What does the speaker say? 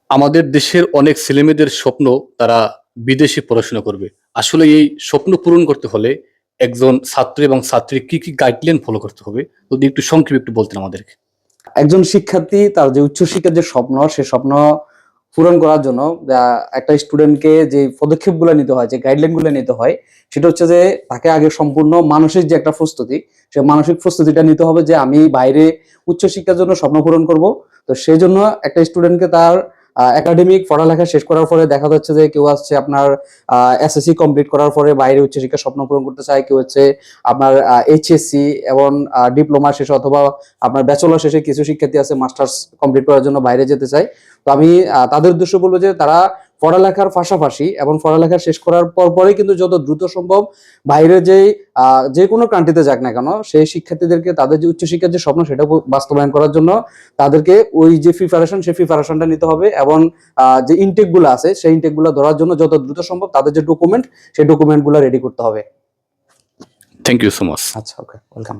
আমাদের দেশের অনেক ছেলেমেয়েদের স্বপ্ন তারা বিদেশে পড়াশোনা করবে। আসলে এই স্বপ্ন পূরণ করতে হলে একজন ছাত্র এবং ছাত্রী কি গাইডলাইন ফলো করতে হবে? যদি একটু সংক্ষেপে একটু বলতেন আমাদেরকে। একজন শিক্ষার্থী তার যে উচ্চশিক্ষার যে স্বপ্ন, সে স্বপ্ন পূরণ করার জন্য একটা স্টুডেন্টকে যে পদক্ষেপগুলো নিতে হয়, যে গাইডলাইনগুলো নিতে হয়, সেটা হচ্ছে যে তাকে আগে সম্পূর্ণ মানসিক যে একটা প্রস্তুতি, সে মানসিক প্রস্তুতিটা নিতে হবে যে আমি বাইরে উচ্চশিক্ষার জন্য স্বপ্ন পূরণ করব। তো সেই জন্য একটা স্টুডেন্টকে তার একাডেমিক পড়ালেখা শেষ করার পরে দেখা যাচ্ছে যে কেউ আসছে আপনার এসএসসি কমপ্লিট করার পরে বাইরে উচ্চশিক্ষার স্বপ্ন পূরণ করতে চায়, কেউ হচ্ছে আপনার এইচএসসি এবং ডিপ্লোমা শেষে অথবা আপনার ব্যাচেলর শেষে কিছু শিক্ষার্থী আছে মাস্টার্স কমপ্লিট করার জন্য বাইরে যেতে চায়। তো আমি তাদের উদ্দেশ্য বলবো যে তারা পড়ালেখার পাশাপাশি এবং পড়ালেখা শেষ করার পরে কিন্তু যত দ্রুত সম্ভব বাইরে যে কোনো কান্ট্রিতে যাক না কেন, সেই শিক্ষার্থীদেরকে তাদের যে উচ্চশিক্ষার যে স্বপ্ন সেটা বাস্তবায়ন করার জন্য তাদেরকে ওই যে প্রিপারেশন, সেই প্রিপারেশনটা নিতে হবে এবং যে ইনটেক গুলো আছে সেই ইনটেক গুলো ধরার জন্য যত দ্রুত সম্ভব তাদের যে ডকুমেন্ট, সেই ডকুমেন্ট গুলো রেডি করতে হবে। Thank you so much. আচ্ছা, ওকে, ওয়েলকাম।